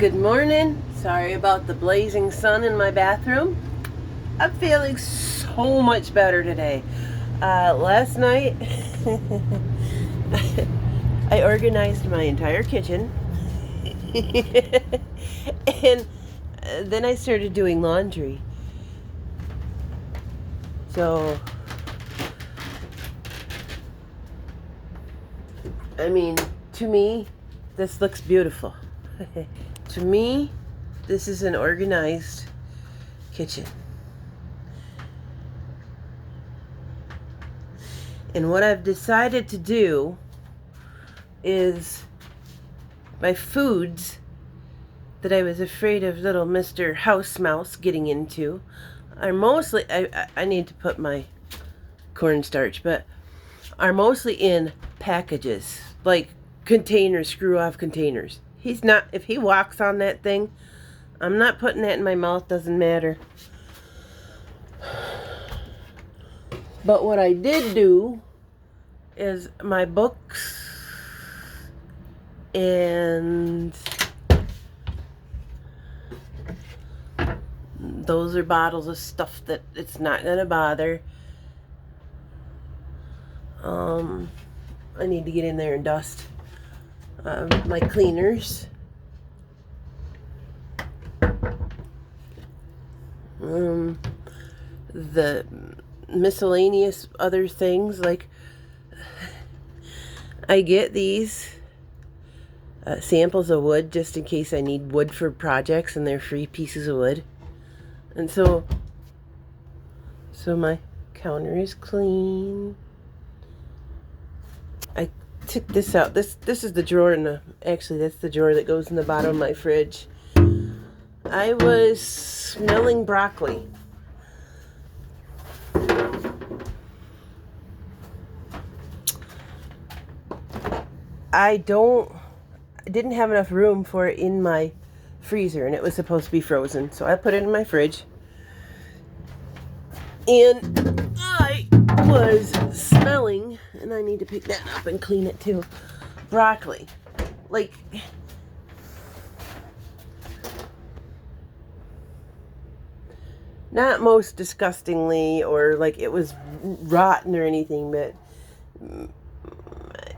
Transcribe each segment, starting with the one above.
Good morning. Sorry about the blazing sun in my bathroom. I'm feeling so much better today. Last night, I organized my entire kitchen. And then I started doing laundry. So, I mean, to me, this looks beautiful. To me, this is an organized kitchen. And what I've decided to do is my foods that I was afraid of little Mr. House Mouse getting into are mostly, I need to put my cornstarch, but are mostly in packages, like containers, screw-off containers. He's not, if he walks on that thing, I'm not putting that in my mouth, doesn't matter. But what I did do is my books and those are bottles of stuff that it's not gonna bother. I need to get in there and dust my cleaners. The miscellaneous other things, like I get these samples of wood just in case I need wood for projects, and they're free pieces of wood. And so my counter is clean. I took this out. This is the drawer in the, actually that's the drawer that goes in the bottom of my fridge. I was smelling broccoli. I didn't have enough room for it in my freezer, and it was supposed to be frozen, so I put it in my fridge. And I was smelling, and I need to pick that up and clean it too, broccoli. Like, not most disgustingly or like it was rotten or anything, but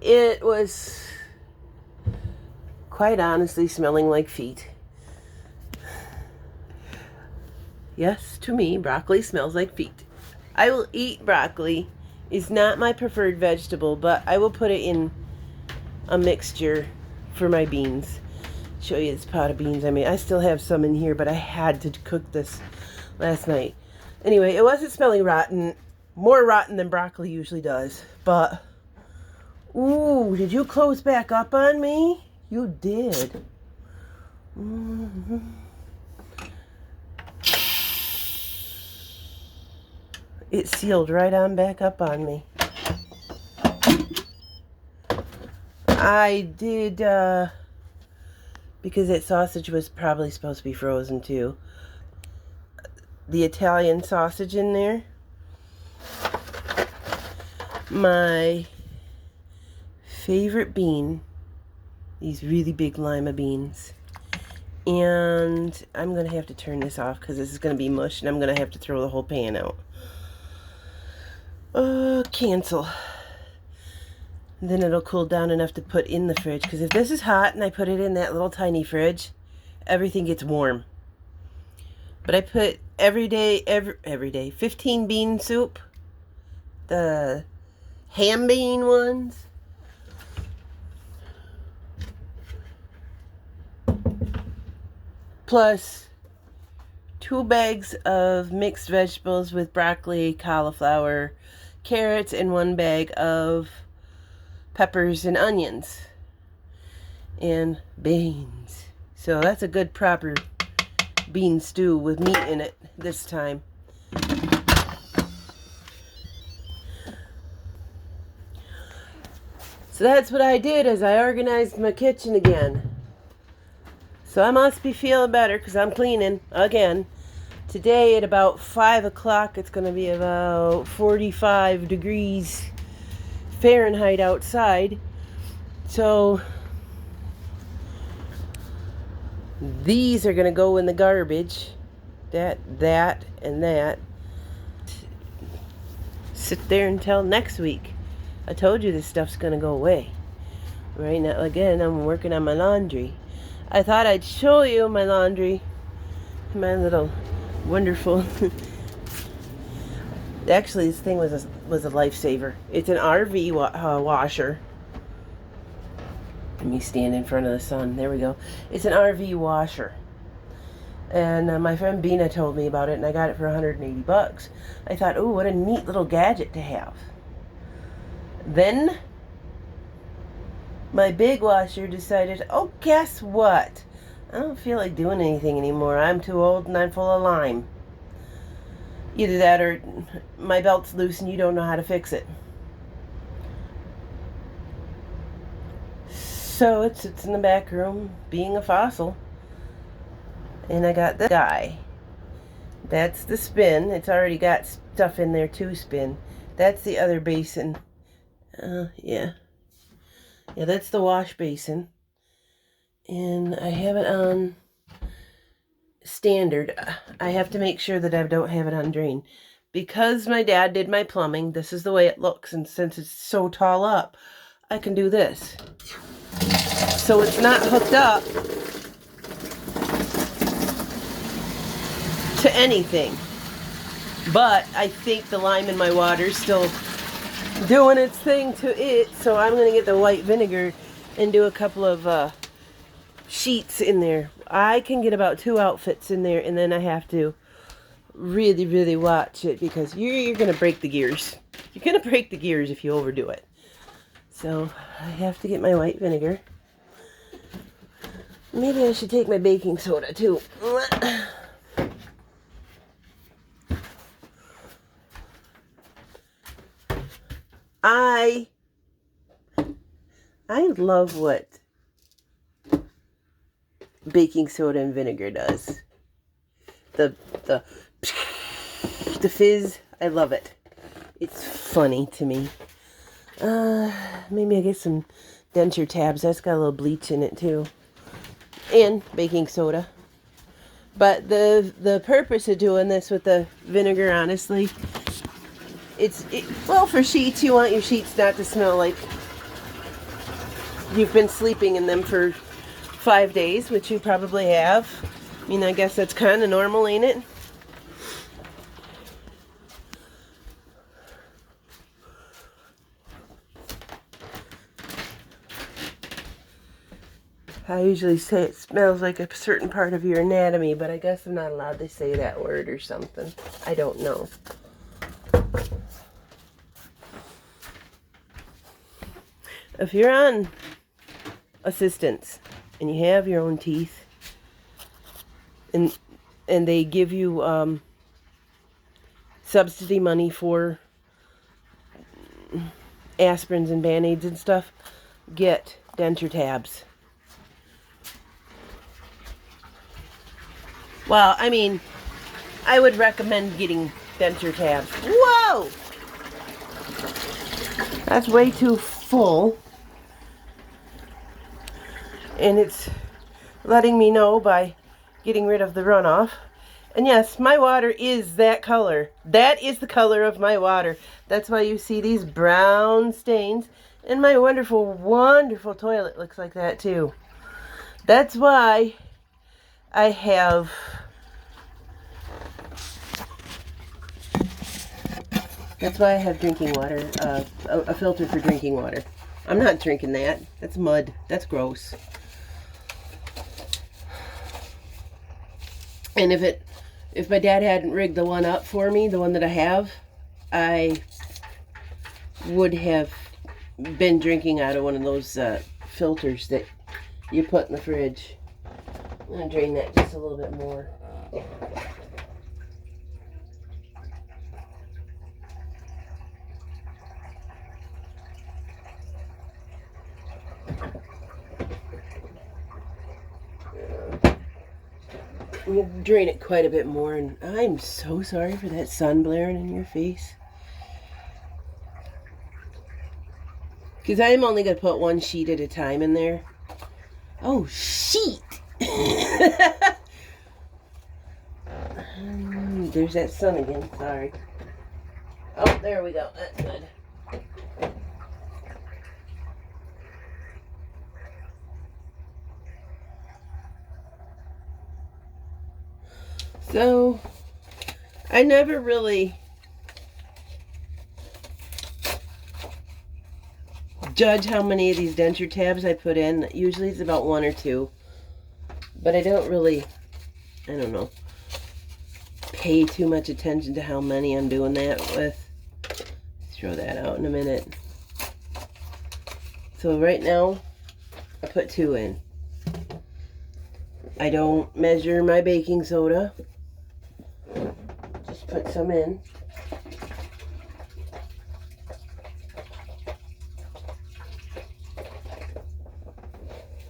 it was quite honestly smelling like feet. Yes, to me, broccoli smells like feet. I will eat broccoli. It's not my preferred vegetable, but I will put it in a mixture for my beans. Show you this pot of beans I made. I still have some in here, but I had to cook this last night. Anyway, it wasn't smelling rotten. More rotten than broccoli usually does. But, ooh, did you close back up on me? You did. Mm-hmm. It sealed right on back up on me. I did, because that sausage was probably supposed to be frozen too. The Italian sausage in there. My favorite bean. These really big lima beans. And I'm going to have to turn this off because this is going to be mush, and I'm going to have to throw the whole pan out. Cancel. Then it'll cool down enough to put in the fridge, because if this is hot and I put it in that little tiny fridge, everything gets warm. But I put every day 15 bean soup, the ham bean ones, plus 2 bags of mixed vegetables with broccoli, cauliflower, carrots, and 1 bag of peppers and onions and beans. So that's a good proper bean stew with meat in it this time. So that's what I did, as I organized my kitchen again. So I must be feeling better because I'm cleaning again. Today at about 5 o'clock, it's going to be about 45 degrees Fahrenheit outside. So These are gonna go in the garbage. That, and that. Sit there until next week. I told you this stuff's gonna go away. Right now, again, I'm working on my laundry. I thought I'd show you my laundry. My little wonderful... Actually, this thing was a lifesaver. It's an RV washer. Let me stand in front of the sun. There we go. It's an RV washer. And my friend Bina told me about it, and I got it for 180 bucks. I thought, oh, what a neat little gadget to have. Then my big washer decided, oh, guess what? I don't feel like doing anything anymore. I'm too old and I'm full of Lyme. Either that or my belt's loose and you don't know how to fix it. So it sits in the back room being a fossil. And I got this guy. That's the spin. It's already got stuff in there to spin. That's the other basin. Yeah, that's the wash basin. And I have it on standard. I have to make sure that I don't have it on drain. Because my dad did my plumbing, this is the way it looks. And since it's so tall up, I can do this. So it's not hooked up to anything. But I think the lime in my water is still doing its thing to it. So I'm going to get the white vinegar and do a couple of sheets in there. I can get about 2 outfits in there, and then I have to really, really watch it because you're going to break the gears. You're going to break the gears if you overdo it. So I have to get my white vinegar. Maybe I should take my baking soda too. I love what baking soda and vinegar does. The fizz, I love it. It's funny to me. Maybe I get some denture tabs. That's got a little bleach in it too. And baking soda. But the purpose of doing this with the vinegar, honestly, well, for sheets, you want your sheets not to smell like you've been sleeping in them for 5 days, which you probably have. I mean, I guess that's kind of normal, ain't it? I usually say it smells like a certain part of your anatomy, but I guess I'm not allowed to say that word or something. I don't know. If you're on assistance and you have your own teeth and they give you subsidy money for aspirins and Band-Aids and stuff, get denture tabs. Well, I mean, I would recommend getting denture tabs. Whoa! That's way too full. And it's letting me know by getting rid of the runoff. And yes, my water is that color. That is the color of my water. That's why you see these brown stains. And my wonderful, wonderful toilet looks like that too. That's why I have drinking water, a filter for drinking water. I'm not drinking that. That's mud. That's gross. And if my dad hadn't rigged the one up for me, the one that I have, I would have been drinking out of one of those filters that you put in the fridge. I'm going to drain that just a little bit more. You drain it quite a bit more, and I'm so sorry for that sun blaring in your face. Because I'm only going to put one sheet at a time in there. Oh, sheet! There's that sun again. Sorry. Oh, there we go. That's good. So, I never really judge how many of these denture tabs I put in. Usually it's about 1 or 2. But I don't really, I don't know, pay too much attention to how many I'm doing that with. Throw that out in a minute. So right now, I put 2 in. I don't measure my baking soda. Just put some in.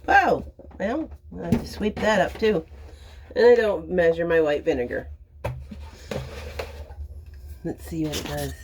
Wow, well, I have to sweep that up too. And I don't measure my white vinegar. Let's see what it does.